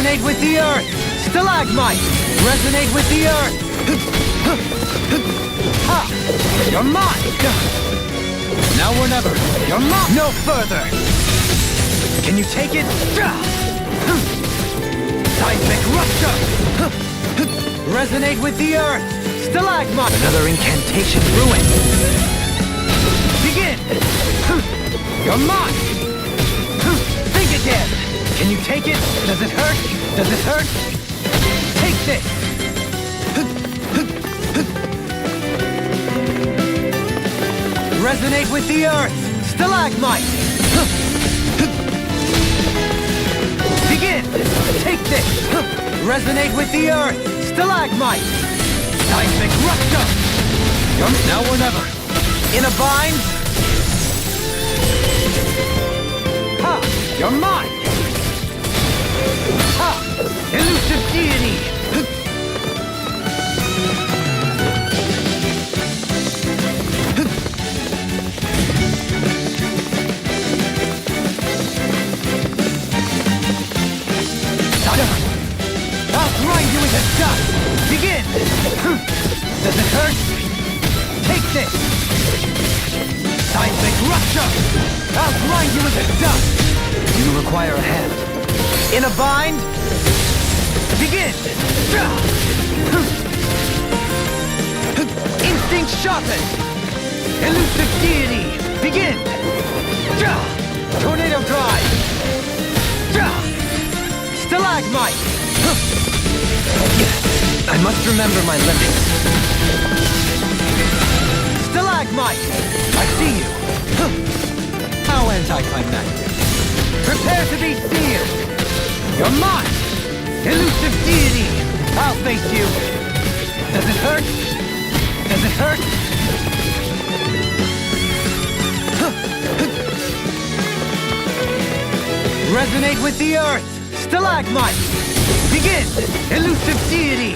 Resonate with the earth! Stalagmite! Resonate with the earth! Ha! You're mine! Now or never! You're mine! No further! Can you take it? Seismic rupture! Resonate with the earth! Stalagmite! Another incantation ruin! Begin! You're mine! Think again! Can you take it? Does it hurt? Does it hurt? Take this! Resonate with the earth! Stalagmite! Begin! Take this! Resonate with the earth! Stalagmite! Seismic rupture! Now or never! In a bind! Ha! You're mine! Ha! Elusive deity! I'll grind you into dust! Begin! Does it hurt? Take this! Seismic rupture! I'll grind you into dust! You require a hand. In a bind? Begin! Instinct sharpened! Elusive deity! Begin! Tornado drive! Stalagmite! I must remember my limits. Stalagmite! I see you! How anticlimactic! Prepare to be seared! You're mine! Elusive deity! I'll face you! Does it hurt? Does it hurt? Resonate with the earth! Stalagmite! Begin! Elusive deity!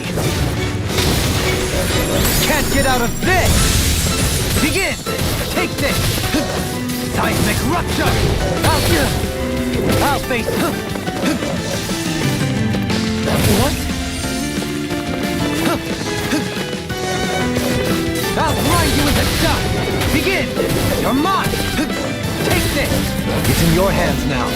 Can't get out of this! Begin! Take this! Seismic rupture! I'll face... What? I'll grind you into dust! Begin! You're mine! Take this! It's in your hands now.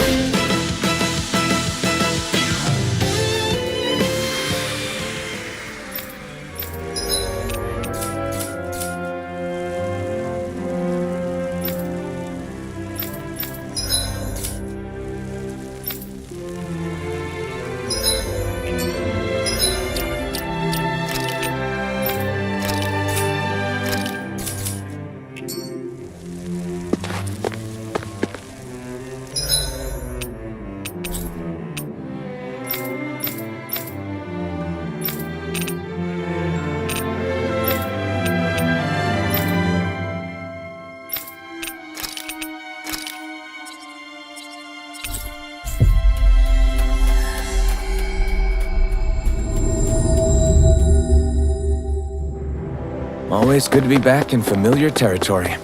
Always good to be back in familiar territory.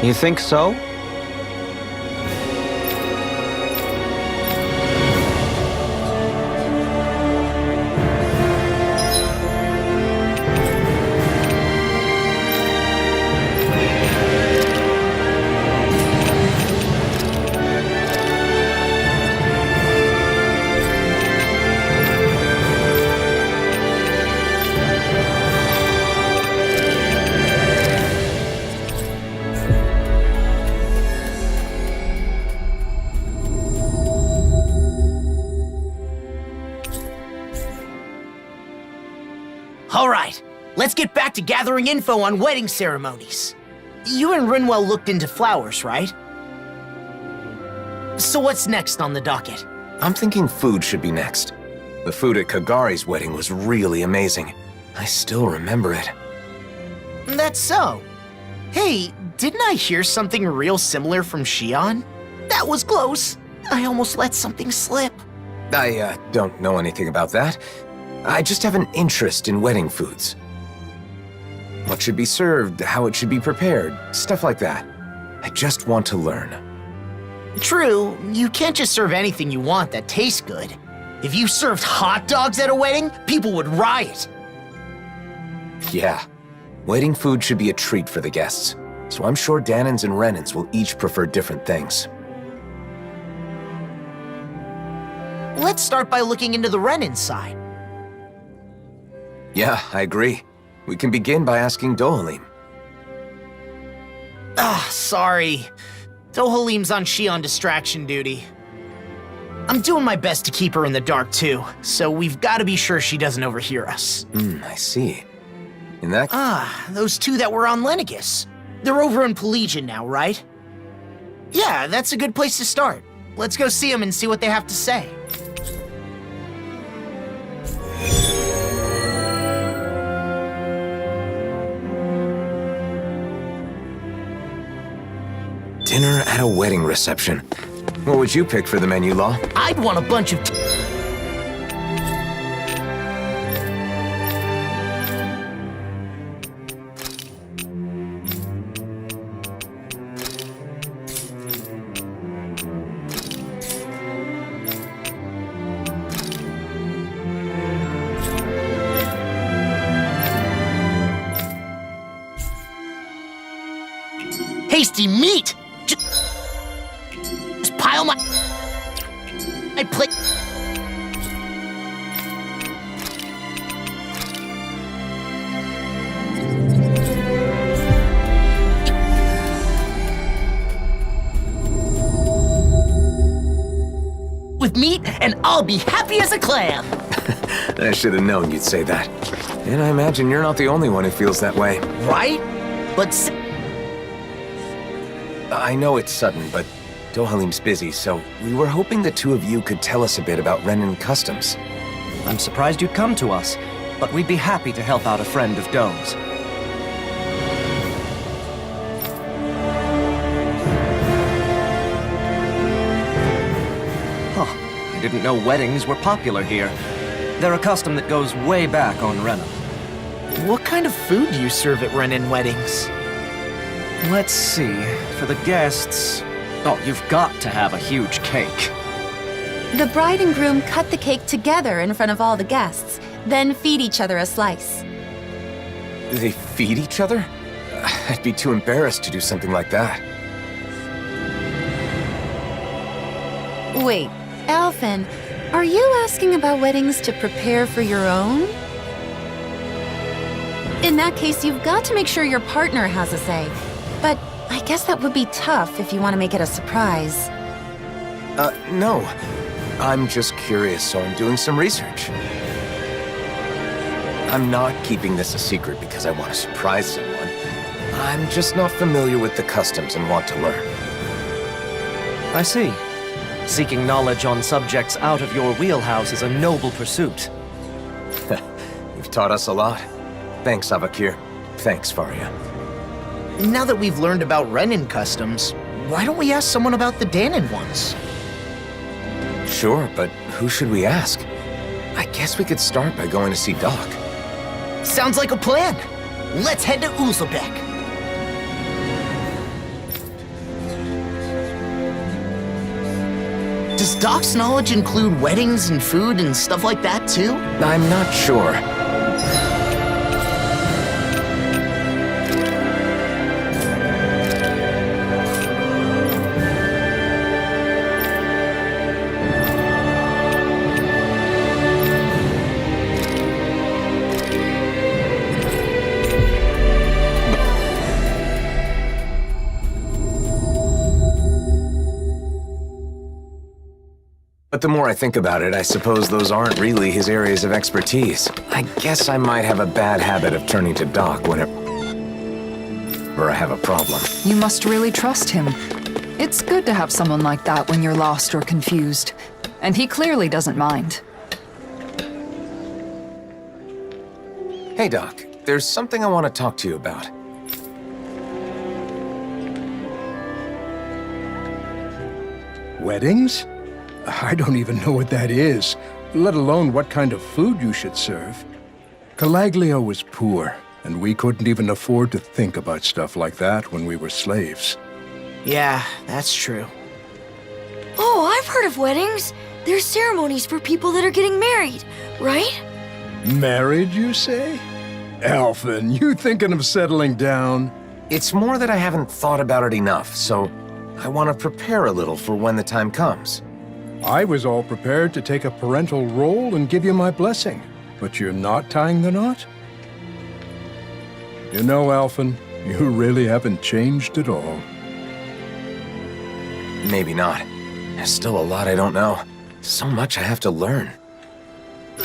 You think so? All right, let's get back to gathering info on wedding ceremonies. You and Rinwell looked into flowers, right? So what's next on the docket? I'm thinking food should be next. The food at Kagari's wedding was really amazing. I still remember it. That's so. Hey, didn't I hear something real similar from Xion? That was close. I almost let something slip. I don't know anything about that. I just have an interest in wedding foods. What should be served, how it should be prepared, stuff like that. I just want to learn. True, you can't just serve anything you want that tastes good. If you served hot dogs at a wedding, people would riot. Yeah. Wedding food should be a treat for the guests, so I'm sure Danins and Renans will each prefer different things. Let's start by looking into the Renan side. Yeah, I agree. We can begin by asking Dohalim. Sorry. Dohalim's on Shion distraction duty. I'm doing my best to keep her in the dark too, so we've got to be sure she doesn't overhear us. I see. In that... Those two that were on Lenegus. They're over in Pelagian now, right? Yeah, that's a good place to start. Let's go see them and see what they have to say. Dinner at a wedding reception. What would you pick for the menu, Law? I'd want a bunch of... tasty meat! Just pile my plate. With meat, and I'll be happy as a clam. I should have known you'd say that. And I imagine you're not the only one who feels that way. Right? But I know it's sudden, but Dohalim's busy, so we were hoping the two of you could tell us a bit about Renan customs. I'm surprised you'd come to us, but we'd be happy to help out a friend of Doe's. I didn't know weddings were popular here. They're a custom that goes way back on Renan. what kind of food do you serve at Renan weddings? Let's see, for the guests... Oh, you've got to have a huge cake. The bride and groom cut the cake together in front of all the guests, then feed each other a slice. They feed each other? I'd be too embarrassed to do something like that. Wait, Alphen, are you asking about weddings to prepare for your own? In that case, you've got to make sure your partner has a say. But I guess that would be tough if you want to make it a surprise. No. I'm just curious, so I'm doing some research. I'm not keeping this a secret because I want to surprise someone. I'm just not familiar with the customs and want to learn. I see. Seeking knowledge on subjects out of your wheelhouse is a noble pursuit. You've taught us a lot. Thanks, Avakir. Thanks, Faria. Now that we've learned about Renan customs, why don't we ask someone about the Danon ones? Sure, but who should we ask? I guess we could start by going to see Doc. Sounds like a plan. Let's head to Uzlebek. Does Doc's knowledge include weddings and food and stuff like that too? I'm not sure. But the more I think about it, I suppose those aren't really his areas of expertise. I guess I might have a bad habit of turning to Doc whenever I have a problem. You must really trust him. It's good to have someone like that when you're lost or confused. And he clearly doesn't mind. Hey, Doc. There's something I want to talk to you about. Weddings? I don't even know what that is, let alone what kind of food you should serve. Calaglio was poor, and we couldn't even afford to think about stuff like that when we were slaves. Yeah, that's true. Oh, I've heard of weddings. There's ceremonies for people that are getting married, right? Married, you say? Alphen, you thinking of settling down? It's more that I haven't thought about it enough, so I want to prepare a little for when the time comes. I was all prepared to take a parental role and give you my blessing, but you're not tying the knot? You know, Alphen, you really haven't changed at all. Maybe not. There's still a lot I don't know. So much I have to learn.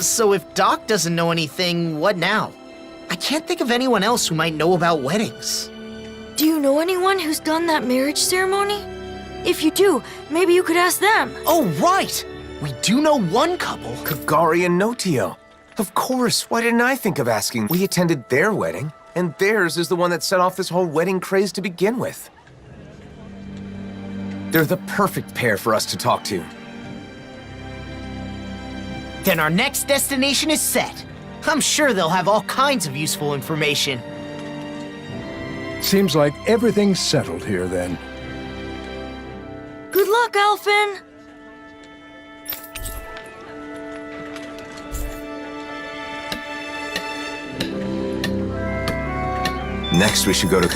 So if Doc doesn't know anything, what now? I can't think of anyone else who might know about weddings. Do you know anyone who's done that marriage ceremony? If you do, maybe you could ask them. Oh, right! We do know one couple. Kagari and Notio. Of course, why didn't I think of asking? We attended their wedding, and theirs is the one that set off this whole wedding craze to begin with. They're the perfect pair for us to talk to. Then our next destination is set. I'm sure they'll have all kinds of useful information. Seems like everything's settled here then. Good luck, Alphen! Next, we should go to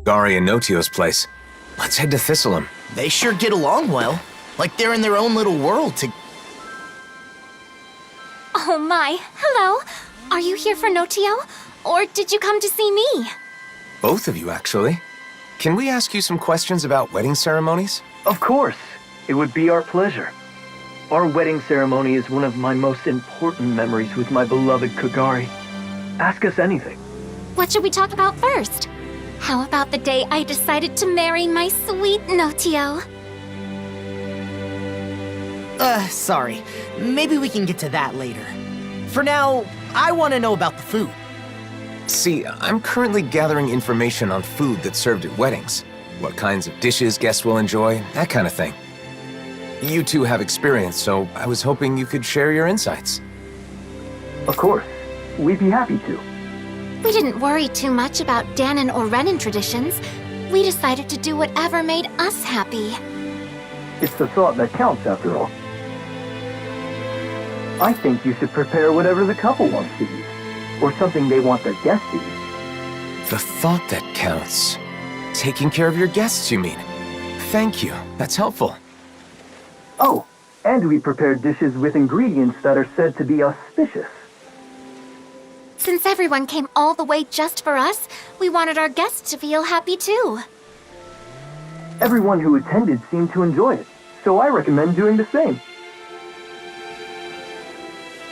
Kagari and Notio's place. Let's head to Thistleum. They sure get along well. Like they're in their own little world to... Oh my, hello. Are you here for Notio? Or did you come to see me? Both of you, actually. Can we ask you some questions about wedding ceremonies? Of course. It would be our pleasure. Our wedding ceremony is one of my most important memories with my beloved Kagari. Ask us anything. What should we talk about first? How about the day I decided to marry my sweet Notio? Sorry. Maybe we can get to that later. For now, I want to know about the food. See, I'm currently gathering information on food that's served at weddings. What kinds of dishes guests will enjoy, that kind of thing. You two have experience, so I was hoping you could share your insights. Of course. We'd be happy to. We didn't worry too much about Danon or Renan traditions. We decided to do whatever made us happy. It's the thought that counts, after all. I think you should prepare whatever the couple wants to eat, or something they want their guests to eat. The thought that counts. Taking care of your guests, you mean? Thank you. That's helpful. Oh, and we prepared dishes with ingredients that are said to be auspicious. Since everyone came all the way just for us, we wanted our guests to feel happy too. Everyone who attended seemed to enjoy it, so I recommend doing the same.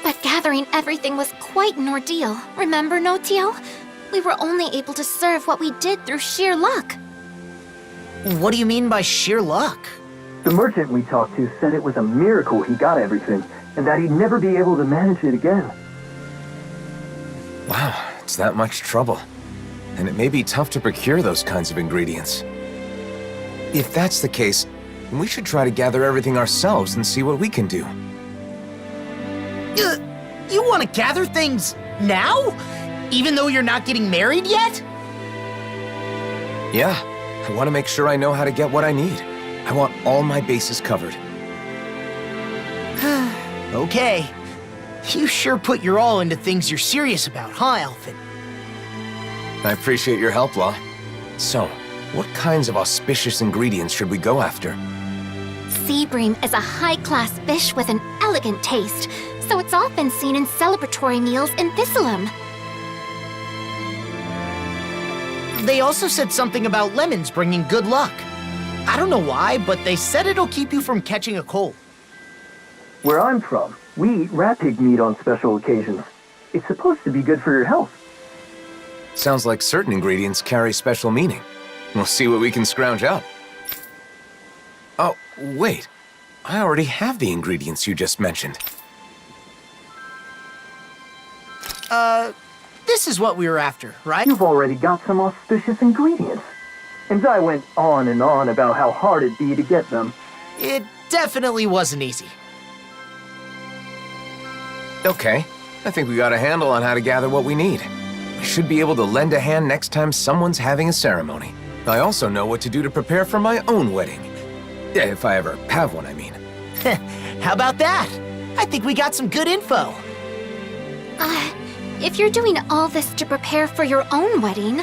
But gathering everything was quite an ordeal. Remember, Notio? We were only able to serve what we did through sheer luck. What do you mean by sheer luck? The merchant we talked to said it was a miracle he got everything, and that he'd never be able to manage it again. Wow, it's that much trouble. And it may be tough to procure those kinds of ingredients. If that's the case, then we should try to gather everything ourselves and see what we can do. You want to gather things now? Even though you're not getting married yet? Yeah, I want to make sure I know how to get what I need. I want all my bases covered. Okay. You sure put your all into things you're serious about, huh, Alphen? I appreciate your help, Law. So, what kinds of auspicious ingredients should we go after? Sea bream is a high-class fish with an elegant taste, so it's often seen in celebratory meals in Thistleum. They also said something about lemons bringing good luck. I don't know why, but they said it'll keep you from catching a cold. Where I'm from, we eat rat pig meat on special occasions. It's supposed to be good for your health. Sounds like certain ingredients carry special meaning. We'll see what we can scrounge up. Oh, wait. I already have the ingredients you just mentioned. This is what we were after, right? You've already got some auspicious ingredients. And I went on and on about how hard it'd be to get them. It definitely wasn't easy. Okay, I think we got a handle on how to gather what we need. We should be able to lend a hand next time someone's having a ceremony. I also know what to do to prepare for my own wedding. If I ever have one, I mean. How about that? I think we got some good info. If you're doing all this to prepare for your own wedding,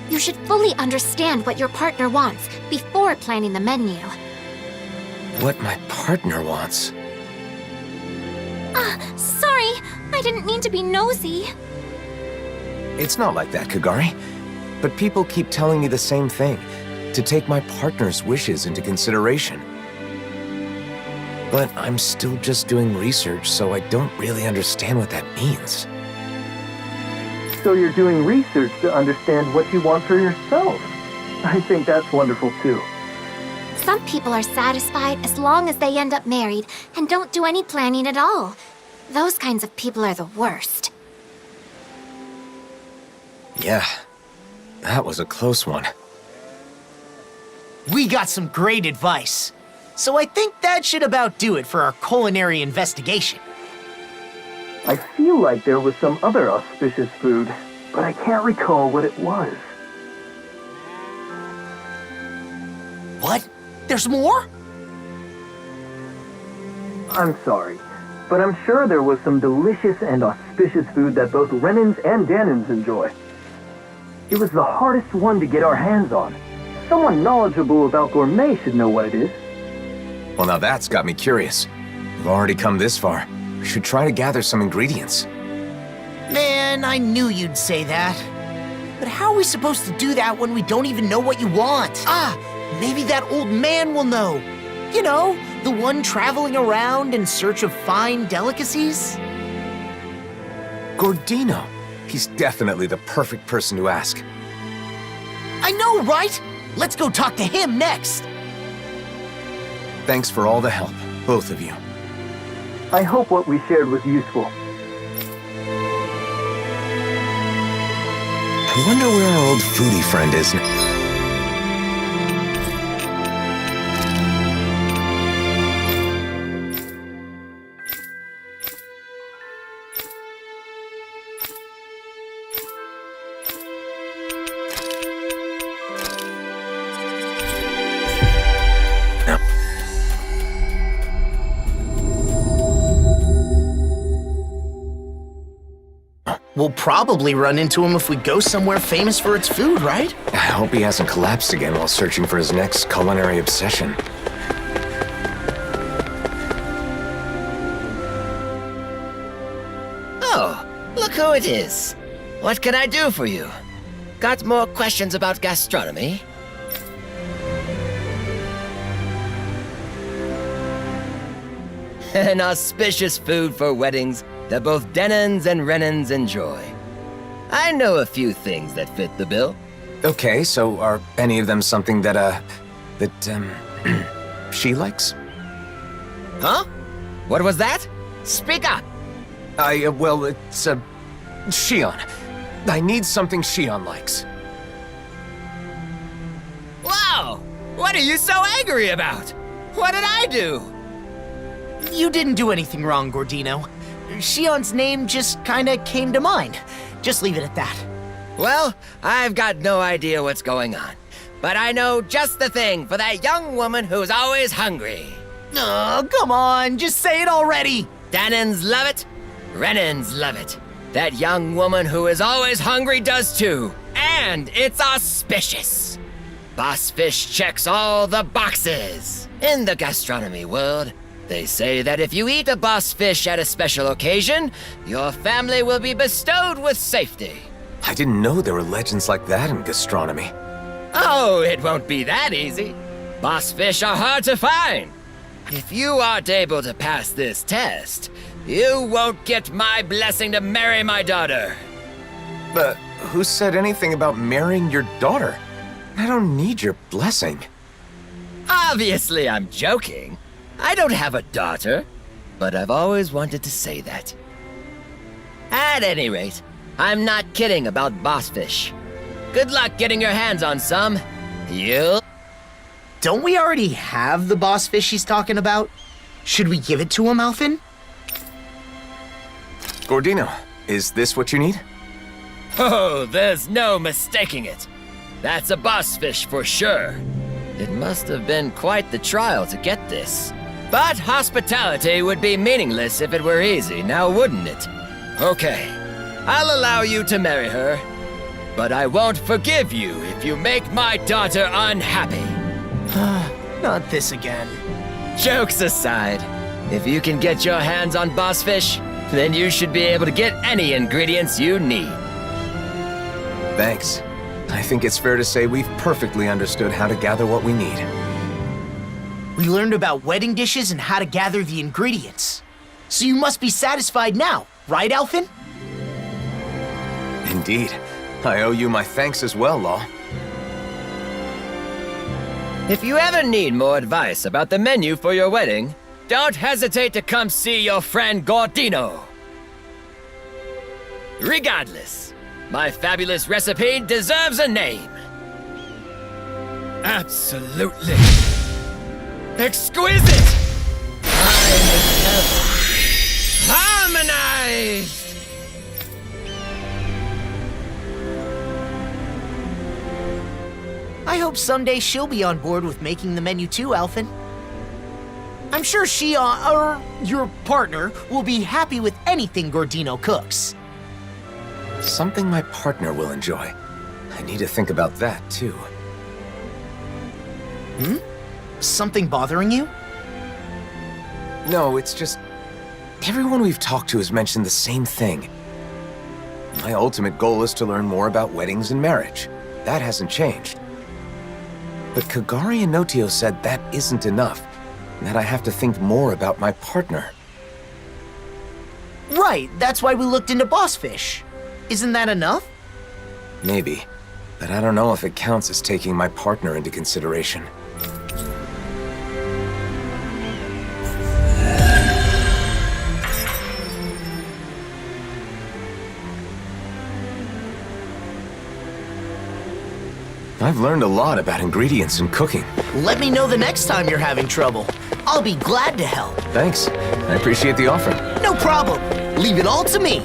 you should fully understand what your partner wants before planning the menu. What my partner wants? Sorry, I didn't mean to be nosy. It's not like that, Kagari. But people keep telling me the same thing, to take my partner's wishes into consideration. But I'm still just doing research, so I don't really understand what that means. So you're doing research to understand what you want for yourself. I think that's wonderful too. Some people are satisfied as long as they end up married and don't do any planning at all. Those kinds of people are the worst. Yeah, that was a close one. We got some great advice. So I think that should about do it for our culinary investigation. I feel like there was some other auspicious food, but I can't recall what it was. What? There's more? I'm sorry, but I'm sure there was some delicious and auspicious food that both Renans and Danans enjoy. It was the hardest one to get our hands on. Someone knowledgeable about gourmet should know what it is. Well, now that's got me curious. We've already come this far. We should try to gather some ingredients. Man, I knew you'd say that. But how are we supposed to do that when we don't even know what you want? Maybe that old man will know. You know, the one traveling around in search of fine delicacies? Gordino. He's definitely the perfect person to ask. I know, right? Let's go talk to him next. Thanks for all the help, both of you. I hope what we shared was useful. I wonder where our old foodie friend is now. We'll probably run into him if we go somewhere famous for its food, right? I hope he hasn't collapsed again while searching for his next culinary obsession. Oh, look who it is. What can I do for you? Got more questions about gastronomy? An auspicious food for weddings that both Denons and Renans enjoy. I know a few things that fit the bill. Okay, so are any of them something that, she likes? Huh? What was that? Speak up! Well, it's, Shion. I need something Shion likes. Wow! What are you so angry about? What did I do? You didn't do anything wrong, Gordino. Shion's name just kinda came to mind. Just leave it at that. Well, I've got no idea what's going on. But I know just the thing for that young woman who's always hungry. Oh, come on, just say it already! Danans love it, Renans love it. That young woman who is always hungry does too. And it's auspicious. Boss Fish checks all the boxes. In the gastronomy world, they say that if you eat a boss fish at a special occasion, your family will be bestowed with safety. I didn't know there were legends like that in gastronomy. Oh, it won't be that easy. Boss fish are hard to find. If you aren't able to pass this test, you won't get my blessing to marry my daughter. But who said anything about marrying your daughter? I don't need your blessing. Obviously, I'm joking. I don't have a daughter, but I've always wanted to say that. At any rate, I'm not kidding about boss fish. Good luck getting your hands on some. Don't we already have the boss fish he's talking about? Should we give it to him, Alphen? Gordino, is this what you need? Oh, there's no mistaking it. That's a boss fish for sure. It must have been quite the trial to get this. But hospitality would be meaningless if it were easy, now wouldn't it? Okay, I'll allow you to marry her, but I won't forgive you if you make my daughter unhappy. Not this again. Jokes aside, if you can get your hands on boss fish, then you should be able to get any ingredients you need. Thanks. I think it's fair to say we've perfectly understood how to gather what we need. We learned about wedding dishes and how to gather the ingredients. So you must be satisfied now, right, Alphen? Indeed. I owe you my thanks as well, Law. If you ever need more advice about the menu for your wedding, don't hesitate to come see your friend Gordino. Regardless, my fabulous recipe deserves a name. Absolutely exquisite! Harmonized! I hope someday she'll be on board with making the menu too, Alphen. I'm sure she, your partner, will be happy with anything Gordino cooks. Something my partner will enjoy. I need to think about that, too. Something bothering you? No, it's just... everyone we've talked to has mentioned the same thing. My ultimate goal is to learn more about weddings and marriage. That hasn't changed. But Kagari and Notio said that isn't enough, and that I have to think more about my partner. Right, that's why we looked into boss fish. Isn't that enough? Maybe, but I don't know if it counts as taking my partner into consideration. I've learned a lot about ingredients and cooking. Let me know the next time you're having trouble. I'll be glad to help. Thanks. I appreciate the offer. No problem. Leave it all to me.